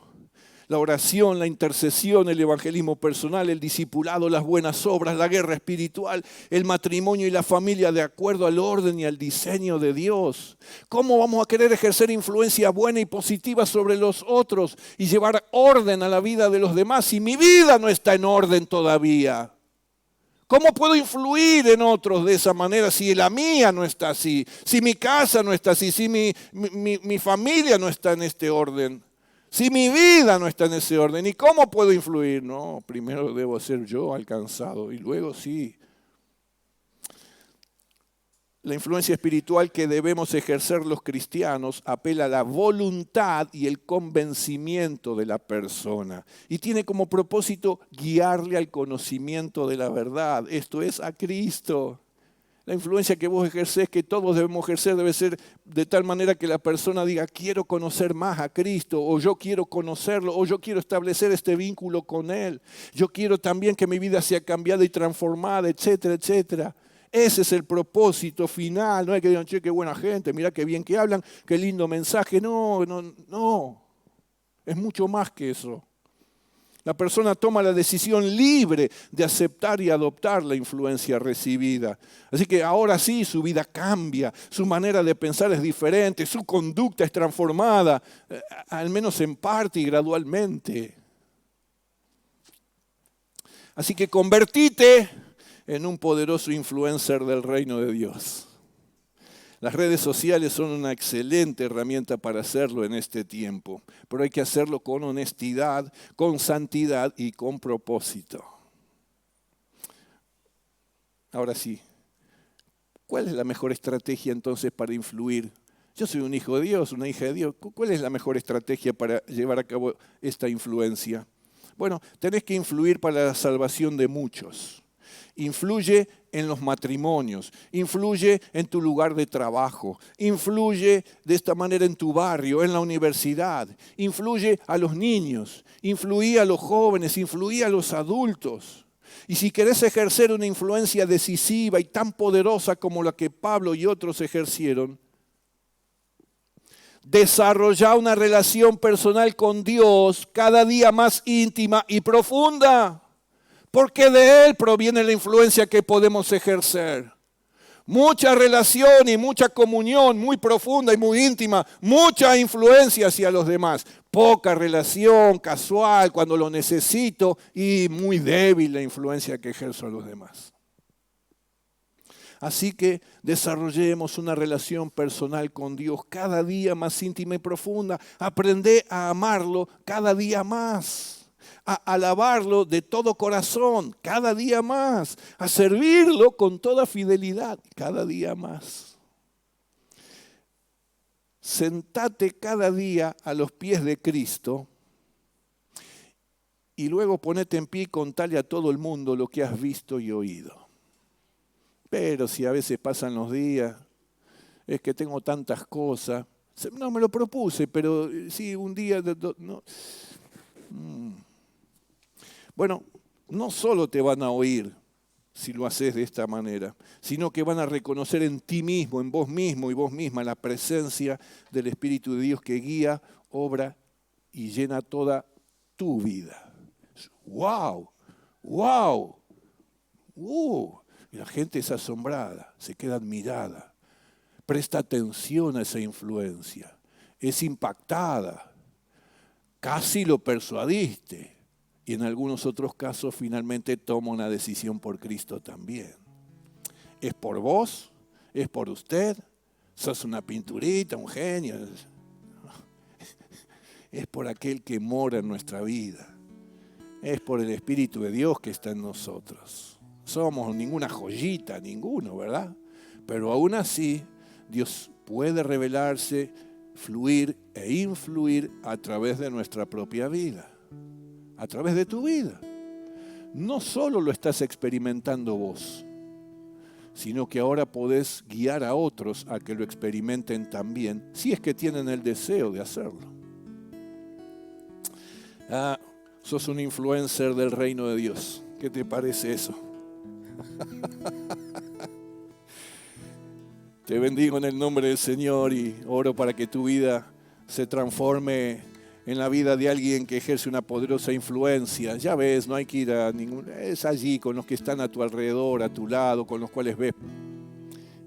La oración, la intercesión, el evangelismo personal, el discipulado, las buenas obras, la guerra espiritual, el matrimonio y la familia de acuerdo al orden y al diseño de Dios. ¿Cómo vamos a querer ejercer influencia buena y positiva sobre los otros y llevar orden a la vida de los demás si mi vida no está en orden todavía? ¿Cómo puedo influir en otros de esa manera si la mía no está así? Si mi casa no está así, si mi familia no está en este orden, si mi vida no está en ese orden. ¿Y cómo puedo influir? No, primero debo ser yo alcanzado y luego sí. La influencia espiritual que debemos ejercer los cristianos apela a la voluntad y el convencimiento de la persona y tiene como propósito guiarle al conocimiento de la verdad, esto es, a Cristo. La influencia que vos ejercés, que todos debemos ejercer, debe ser de tal manera que la persona diga, quiero conocer más a Cristo, o yo quiero conocerlo, o yo quiero establecer este vínculo con Él. Yo quiero también que mi vida sea cambiada y transformada, etcétera, etcétera. Ese es el propósito final. No hay que digan, che, qué buena gente, mirá qué bien que hablan, qué lindo mensaje. No. Es mucho más que eso. La persona toma la decisión libre de aceptar y adoptar la influencia recibida. Así que ahora sí su vida cambia, su manera de pensar es diferente, su conducta es transformada, al menos en parte y gradualmente. Así que convertite en un poderoso influencer del reino de Dios. Las redes sociales son una excelente herramienta para hacerlo en este tiempo, pero hay que hacerlo con honestidad, con santidad y con propósito. Ahora sí, ¿cuál es la mejor estrategia entonces para influir? Yo soy un hijo de Dios, una hija de Dios. ¿Cuál es la mejor estrategia para llevar a cabo esta influencia? Bueno, tenés que influir para la salvación de muchos. Influye en los matrimonios, influye en tu lugar de trabajo, influye de esta manera en tu barrio, en la universidad, influye a los niños, influye a los jóvenes, influye a los adultos. Y si querés ejercer una influencia decisiva y tan poderosa como la que Pablo y otros ejercieron, desarrolla una relación personal con Dios cada día más íntima y profunda. Porque de Él proviene la influencia que podemos ejercer. Mucha relación y mucha comunión muy profunda y muy íntima, mucha influencia hacia los demás. Poca relación casual cuando lo necesito y muy débil la influencia que ejerzo a los demás. Así que desarrollemos una relación personal con Dios cada día más íntima y profunda. Aprende a amarlo cada día más. A alabarlo de todo corazón cada día más, a servirlo con toda fidelidad cada día más. Sentate cada día a los pies de Cristo y luego ponete en pie y contale a todo el mundo lo que has visto y oído. Pero si a veces pasan los días, es que tengo tantas cosas. No me lo propuse, pero sí, un día... No. Bueno, no solo te van a oír si lo haces de esta manera, sino que van a reconocer en ti mismo, en vos mismo y vos misma la presencia del Espíritu de Dios que guía, obra y llena toda tu vida. ¡Wow! ¡Wow! Y la gente es asombrada, se queda admirada, presta atención a esa influencia, es impactada, casi lo persuadiste. Y en algunos otros casos finalmente toma una decisión por Cristo también. ¿Es por vos? ¿Es por usted? ¿Sos una pinturita, un genio? Es por aquel que mora en nuestra vida. Es por el Espíritu de Dios que está en nosotros. Somos ninguna joyita, ninguno, ¿verdad? Pero aún así, Dios puede revelarse, fluir e influir a través de nuestra propia vida. A través de tu vida. No solo lo estás experimentando vos, sino que ahora podés guiar a otros a que lo experimenten también, si es que tienen el deseo de hacerlo. Sos un influencer del reino de Dios. ¿Qué te parece eso? Te bendigo en el nombre del Señor y oro para que tu vida se transforme en la vida de alguien que ejerce una poderosa influencia. Ya ves, no hay que ir a ningún... Es allí con los que están a tu alrededor, a tu lado, con los cuales ves.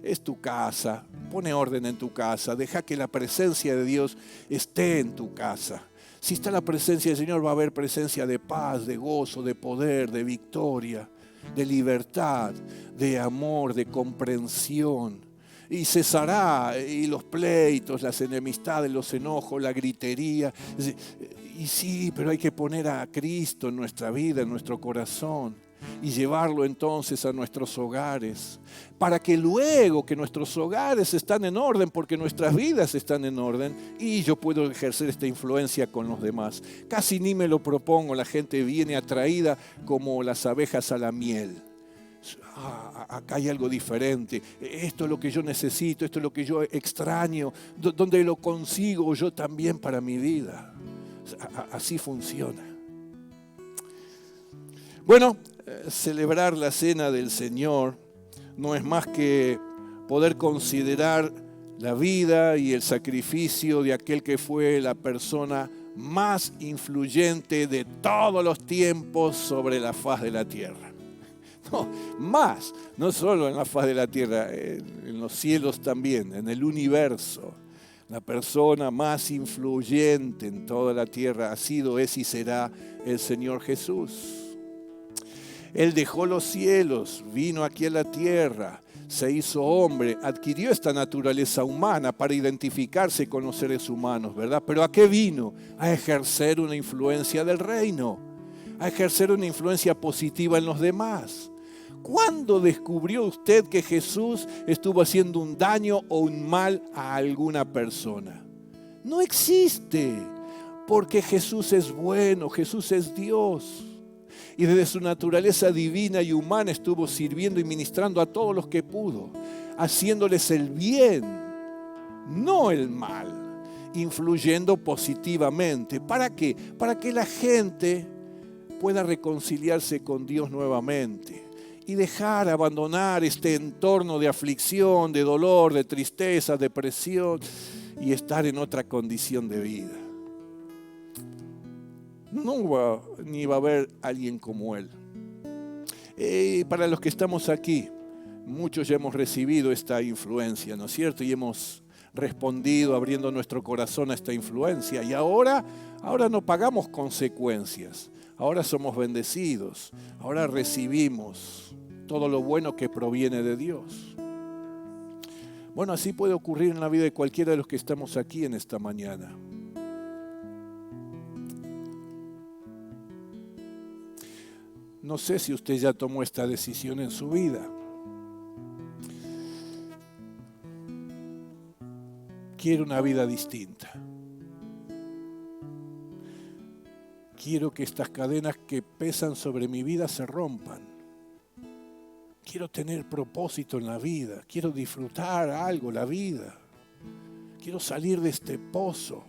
Es tu casa. Pone orden en tu casa. Deja que la presencia de Dios esté en tu casa. Si está la presencia del Señor, va a haber presencia de paz, de gozo, de poder, de victoria, de libertad, de amor, de comprensión. Y cesará y los pleitos, las enemistades, los enojos, la gritería. Y sí, pero hay que poner a Cristo en nuestra vida, en nuestro corazón y llevarlo entonces a nuestros hogares, para que luego que nuestros hogares están en orden, porque nuestras vidas están en orden, y yo puedo ejercer esta influencia con los demás. Casi ni me lo propongo, la gente viene atraída como las abejas a la miel. Acá hay algo diferente, esto es lo que yo necesito, esto es lo que yo extraño, donde lo consigo yo también para mi vida. Así funciona. Bueno, celebrar la cena del Señor no es más que poder considerar la vida y el sacrificio de aquel que fue la persona más influyente de todos los tiempos sobre la faz de la tierra. No, más, no solo en la faz de la tierra, en los cielos también, en el universo. La persona más influyente en toda la tierra ha sido, es y será el Señor Jesús. Él dejó los cielos, vino aquí a la tierra, se hizo hombre, adquirió esta naturaleza humana para identificarse con los seres humanos, ¿verdad? Pero ¿a qué vino? A ejercer una influencia del reino, a ejercer una influencia positiva en los demás. ¿Cuándo descubrió usted que Jesús estuvo haciendo un daño o un mal a alguna persona? No existe, porque Jesús es bueno, Jesús es Dios. Y desde su naturaleza divina y humana estuvo sirviendo y ministrando a todos los que pudo, haciéndoles el bien, no el mal, influyendo positivamente. ¿Para qué? Para que la gente pueda reconciliarse con Dios nuevamente y abandonar este entorno de aflicción, de dolor, de tristeza, depresión y estar en otra condición de vida. Ni va a haber alguien como Él. Para los que estamos aquí, muchos ya hemos recibido esta influencia, ¿no es cierto? Y hemos respondido abriendo nuestro corazón a esta influencia. Y ahora no pagamos consecuencias. Ahora somos bendecidos. Ahora recibimos todo lo bueno que proviene de Dios. Bueno, así puede ocurrir en la vida de cualquiera de los que estamos aquí en esta mañana. No sé si usted ya tomó esta decisión en su vida. Quiero una vida distinta. Quiero que estas cadenas que pesan sobre mi vida se rompan. Quiero tener propósito en la vida. Quiero disfrutar algo, la vida. Quiero salir de este pozo.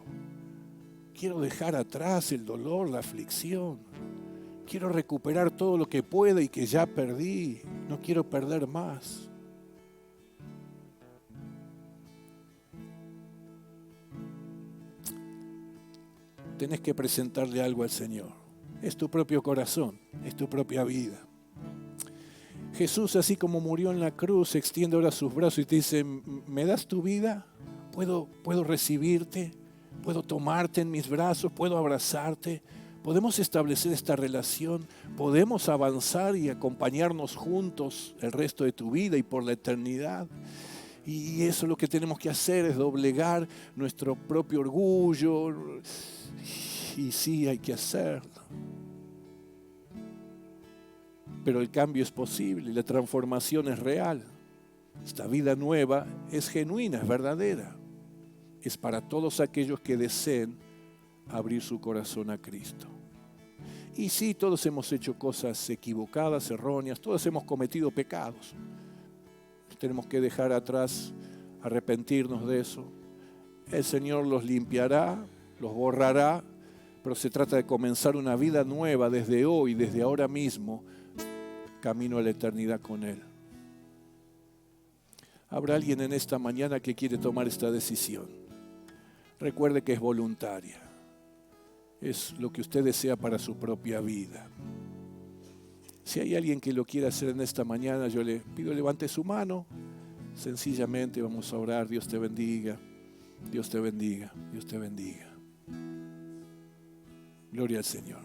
Quiero dejar atrás el dolor, la aflicción. Quiero recuperar todo lo que pueda y que ya perdí. No quiero perder más. Tenés que presentarle algo al Señor. Es tu propio corazón, es tu propia vida. Jesús, así como murió en la cruz, extiende ahora sus brazos y te dice, ¿me das tu vida? ¿Puedo recibirte? ¿Puedo tomarte en mis brazos? ¿Puedo abrazarte? ¿Podemos establecer esta relación? ¿Podemos avanzar y acompañarnos juntos el resto de tu vida y por la eternidad? Y eso lo que tenemos que hacer es doblegar nuestro propio orgullo. Y sí, hay que hacerlo. Pero el cambio es posible y la transformación es real. Esta vida nueva es genuina, es verdadera. Es para todos aquellos que deseen abrir su corazón a Cristo. Y sí, todos hemos hecho cosas equivocadas, erróneas, todos hemos cometido pecados. Tenemos que dejar atrás, arrepentirnos de eso. El Señor los limpiará, los borrará, pero se trata de comenzar una vida nueva desde hoy, desde ahora mismo, camino a la eternidad con Él. ¿Habrá alguien en esta mañana que quiere tomar esta decisión? Recuerde que es voluntaria. Es lo que usted desea para su propia vida. Si hay alguien que lo quiera hacer en esta mañana, yo le pido levante su mano. Sencillamente vamos a orar. Dios te bendiga. Dios te bendiga. Dios te bendiga. Gloria al Señor.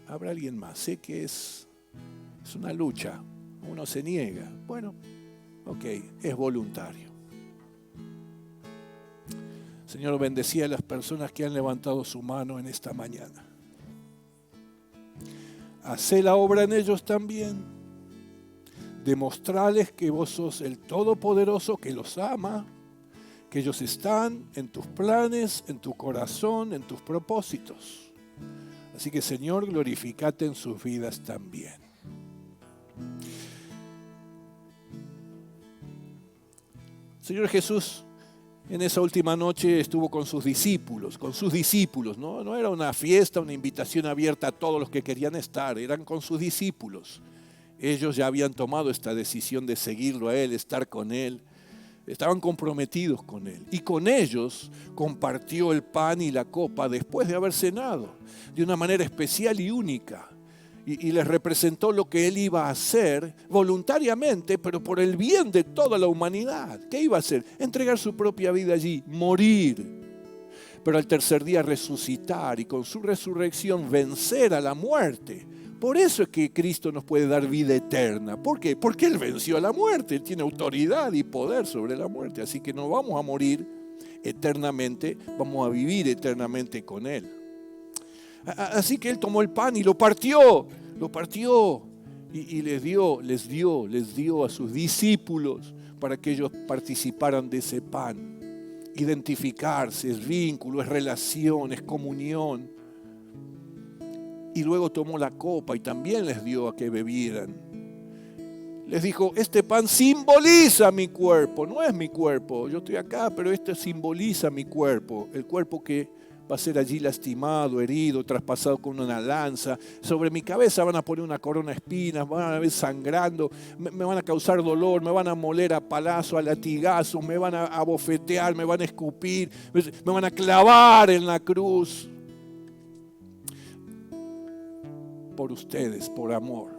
¿Habrá alguien más? Sé que es una lucha. Uno se niega. Bueno, ok, es voluntario. Señor, bendecía a las personas que han levantado su mano en esta mañana. Hacé la obra en ellos también. Demostrarles que vos sos el Todopoderoso que los ama, que ellos están en tus planes, en tu corazón, en tus propósitos. Así que, Señor, glorificate en sus vidas también. Señor Jesús, en esa última noche estuvo con sus discípulos, ¿no? No era una fiesta, una invitación abierta a todos los que querían estar, eran con sus discípulos. Ellos ya habían tomado esta decisión de seguirlo a Él, estar con Él. Estaban comprometidos con Él. Y con ellos compartió el pan y la copa después de haber cenado, de una manera especial y única. Y les representó lo que Él iba a hacer voluntariamente, pero por el bien de toda la humanidad. ¿Qué iba a hacer? Entregar su propia vida allí, morir. Pero al tercer día resucitar y con su resurrección vencer a la muerte. Por eso es que Cristo nos puede dar vida eterna. ¿Por qué? Porque Él venció a la muerte. Él tiene autoridad y poder sobre la muerte. Así que no vamos a morir eternamente, vamos a vivir eternamente con Él. Así que Él tomó el pan y lo partió Y les dio a sus discípulos para que ellos participaran de ese pan. Identificarse, es vínculo, es relación, es comunión. Y luego tomó la copa y también les dio a que bebieran. Les dijo, este pan simboliza mi cuerpo, no es mi cuerpo, yo estoy acá, pero este simboliza mi cuerpo, el cuerpo que va a ser allí lastimado, herido, traspasado con una lanza. Sobre mi cabeza van a poner una corona de espinas, van a ver sangrando, me van a causar dolor, me van a moler a palazos, a latigazos, me van a abofetear, me van a escupir, me van a clavar en la cruz. Por ustedes, por amor.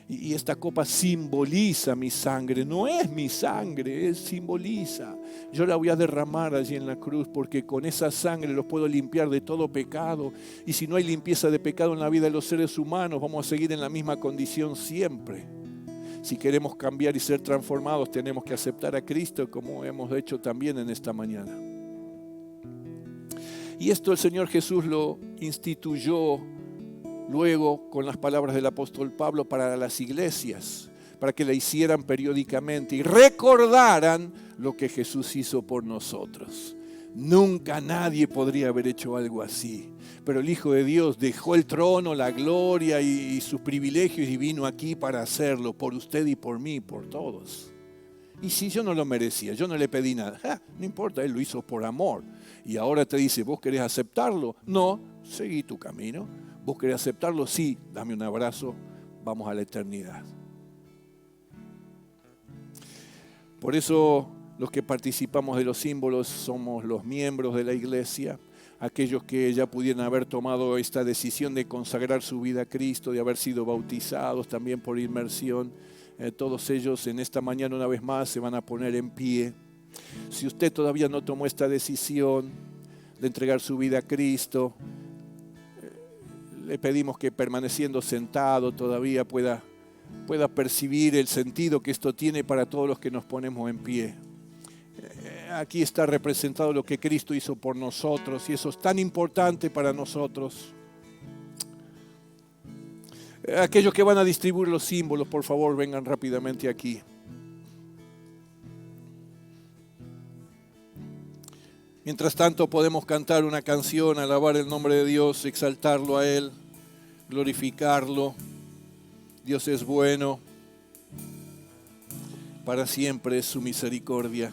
Y esta copa simboliza mi sangre, no es mi sangre, simboliza. Yo la voy a derramar allí en la cruz porque con esa sangre los puedo limpiar de todo pecado. Y si no hay limpieza de pecado en la vida de los seres humanos, vamos a seguir en la misma condición siempre. Si queremos cambiar y ser transformados, tenemos que aceptar a Cristo como hemos hecho también en esta mañana. Y esto el Señor Jesús lo instituyó luego con las palabras del apóstol Pablo para las iglesias, para que la hicieran periódicamente y recordaran lo que Jesús hizo por nosotros. Nunca nadie podría haber hecho algo así, pero el Hijo de Dios dejó el trono, la gloria y sus privilegios y vino aquí para hacerlo por usted y por mí, por todos. Y si yo no lo merecía, yo no le pedí nada, no importa, Él lo hizo por amor. Y ahora te dice, ¿vos querés aceptarlo? No, seguí tu camino. ¿Vos querés aceptarlo? Sí, dame un abrazo, vamos a la eternidad. Por eso los que participamos de los símbolos somos los miembros de la iglesia, aquellos que ya pudieran haber tomado esta decisión de consagrar su vida a Cristo, de haber sido bautizados también por inmersión. Todos ellos en esta mañana una vez más se van a poner en pie. Si usted todavía no tomó esta decisión de entregar su vida a Cristo, le pedimos que permaneciendo sentado todavía pueda percibir el sentido que esto tiene para todos los que nos ponemos en pie. Aquí está representado lo que Cristo hizo por nosotros y eso es tan importante para nosotros. Aquellos que van a distribuir los símbolos, por favor, vengan rápidamente aquí. Mientras tanto podemos cantar una canción, alabar el nombre de Dios, exaltarlo a Él, glorificarlo. Dios es bueno, para siempre es su misericordia.